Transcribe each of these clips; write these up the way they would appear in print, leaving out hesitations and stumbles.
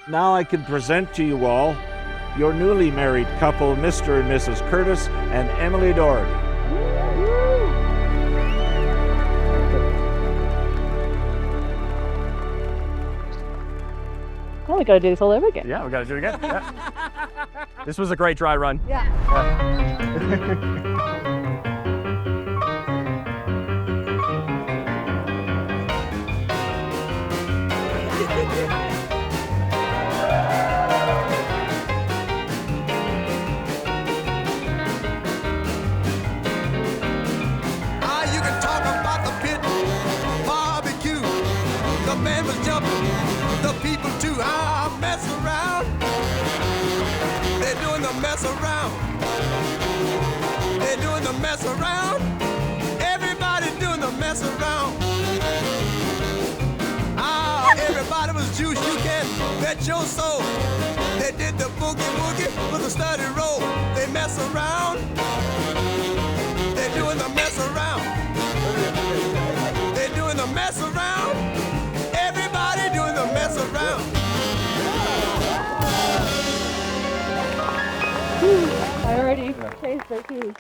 Now I can present to you all your newly married couple, Mr. and Mrs. Curtis and Emily Doherty. Oh, we gotta do this all over again. Yeah, we gotta do it again. Yeah. This was a great dry run. Yeah. You can talk about the pit, barbecue, the band was jumping, the people too. Mess around, they're doing the mess around, they're doing the mess around, everybody's doing the mess around. Everybody was juice, you can bet your soul. They did the boogie woogie with a steady roll. They mess around, they're doing the mess around. They're doing the mess around. Everybody doing the mess around. I already changed my keys.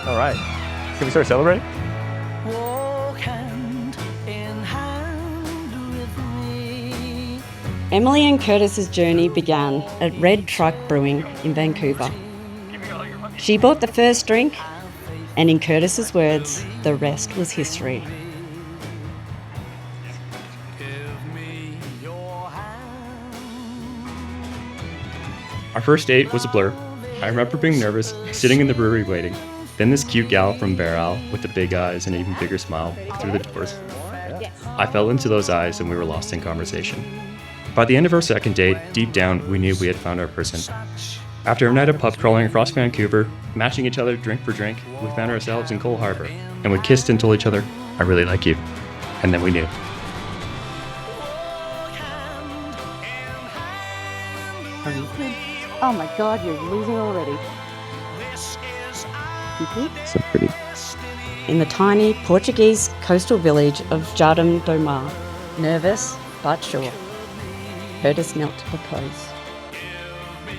All right. Can we start celebrating? Walk hand in hand with me. Emily and Curtis's journey began at Red Truck Brewing in Vancouver. She bought the first drink, and in Curtis's words, the rest was history. Our first date was a blur. I remember being nervous, sitting in the brewery waiting. Then this cute gal from Barral with the big eyes and an even bigger smile through the doors. I fell into those eyes and we were lost in conversation. By the end of our second date, deep down, we knew we had found our person. After a night of pub crawling across Vancouver, matching each other drink for drink, we found ourselves in Cole Harbour, and we kissed and told each other, "I really like you." And then we knew. Oh my God, you're losing already. So pretty. In the tiny Portuguese coastal village of Jardim do Mar, nervous but sure, Curtis knelt to propose,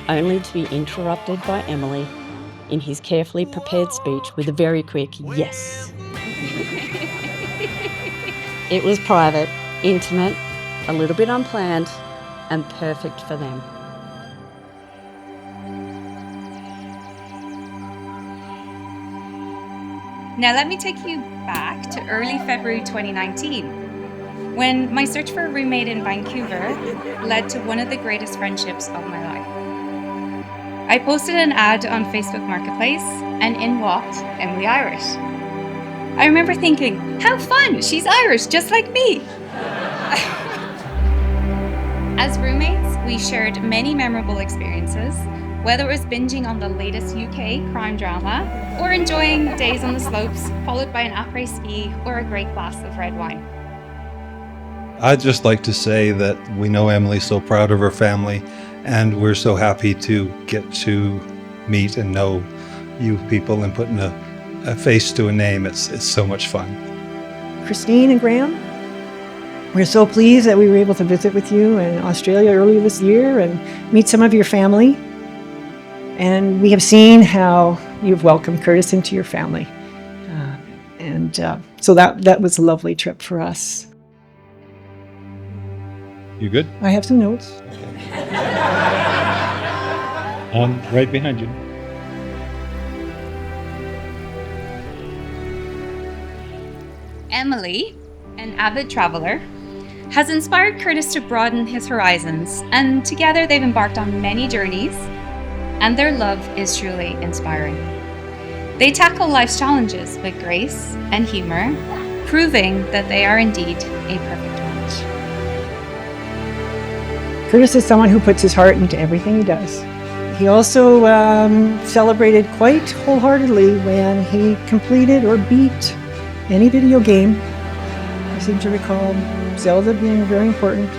only to be interrupted by Emily in his carefully prepared speech with a very quick yes. It was private, intimate, a little bit unplanned, and perfect for them. Now let me take you back to early February 2019, when my search for a roommate in Vancouver led to one of the greatest friendships of my life. I posted an ad on Facebook Marketplace, and in walked Emily Irish. I remember thinking, how fun, she's Irish just like me. As roommates, we shared many memorable experiences, whether it was binging on the latest UK crime drama or enjoying days on the slopes, followed by an après-ski or a great glass of red wine. I'd just like to say that we know Emily's so proud of her family, and we're so happy to get to meet and know you people and putting a face to a name. It's so much fun. Christine and Graham, we're so pleased that we were able to visit with you in Australia earlier this year and meet some of your family. And we have seen how you've welcomed Curtis into your family. So that was a lovely trip for us. You good? I have some notes. Right behind you. Emily, an avid traveler, has inspired Curtis to broaden his horizons, and together they've embarked on many journeys, and their love is truly inspiring. They tackle life's challenges with grace and humor, proving that they are indeed a perfect match. Curtis is someone who puts his heart into everything he does. He also celebrated quite wholeheartedly when he completed or beat any video game. I seem to recall Zelda being very important.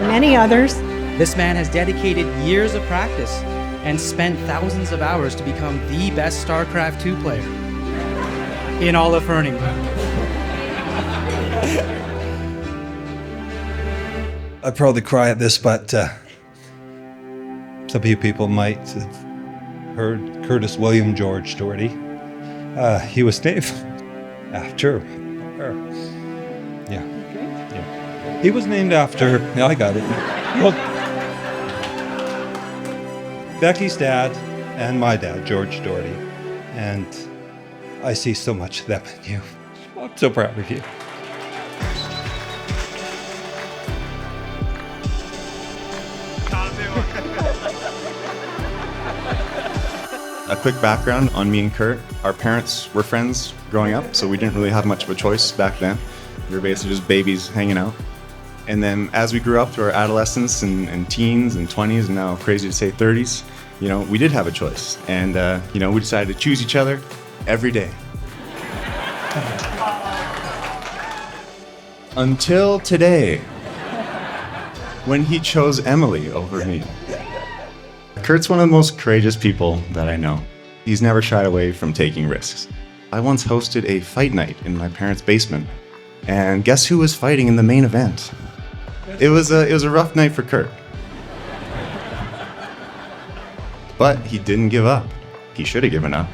Many others. This man has dedicated years of practice and spent thousands of hours to become the best StarCraft 2 player in all of Fernie. I'd probably cry at this, but some of you people might have heard Curtis William George Doherty. He was named after her. Yeah. He was named after, yeah, I got it. Well, Becky's dad and my dad, George Doherty. And I see so much of them in you. I'm so proud of you. A quick background on me and Kurt. Our parents were friends growing up, so we didn't really have much of a choice back then. We were basically just babies hanging out. And then as we grew up through our adolescence and teens and 20s and now crazy to say 30s, you know, we did have a choice. And, you know, we decided to choose each other every day. Until today, when he chose Emily over me. Kurt's one of the most courageous people that I know. He's never shied away from taking risks. I once hosted a fight night in my parents' basement, and guess who was fighting in the main event? It was a rough night for Kurt. But he didn't give up. He should have given up.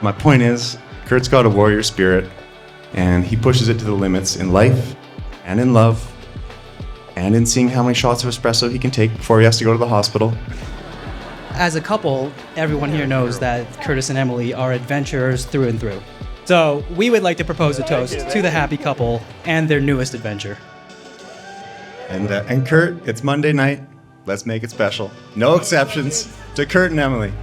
My point is, Kurt's got a warrior spirit, and he pushes it to the limits in life, and in love, and in seeing how many shots of espresso he can take before he has to go to the hospital. As a couple, everyone here knows that Curtis and Emily are adventurers through and through. So we would like to propose a toast to the happy couple and their newest adventure. And Kurt, it's Monday night. Let's make it special. No exceptions to Kurt and Emily.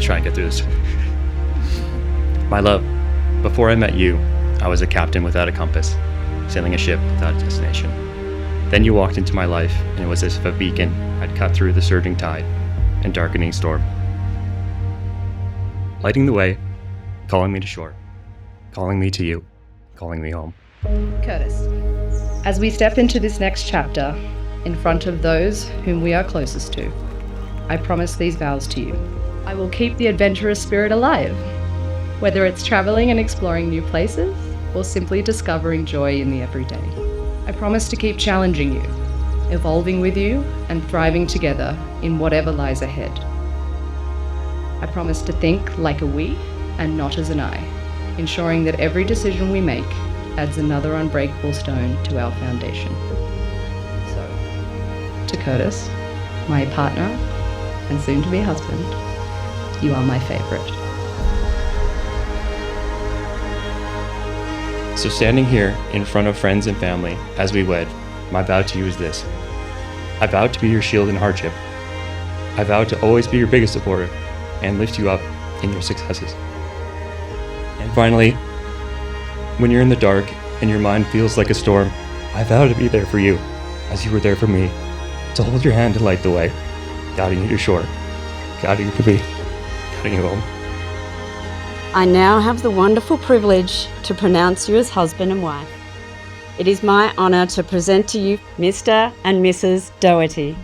Try and get through this. My love, before I met you, I was a captain without a compass, sailing a ship without a destination. Then you walked into my life, and it was as if a beacon had cut through the surging tide and darkening storm, lighting the way, calling me to shore, calling me to you, calling me home. Curtis, as we step into this next chapter, in front of those whom we are closest to, I promise these vows to you. I will keep the adventurous spirit alive, whether it's traveling and exploring new places or simply discovering joy in the everyday. I promise to keep challenging you, evolving with you, and thriving together in whatever lies ahead. I promise to think like a we and not as an I, ensuring that every decision we make adds another unbreakable stone to our foundation. So, to Curtis, my partner and soon-to-be husband, you are my favorite. So standing here in front of friends and family as we wed, my vow to you is this. I vow to be your shield in hardship. I vow to always be your biggest supporter and lift you up in your successes. And finally, when you're in the dark and your mind feels like a storm, I vow to be there for you as you were there for me, to hold your hand and light the way, guiding you to shore, guiding you to me. I now have the wonderful privilege to pronounce you as husband and wife. It is my honour to present to you Mr. and Mrs. Doherty.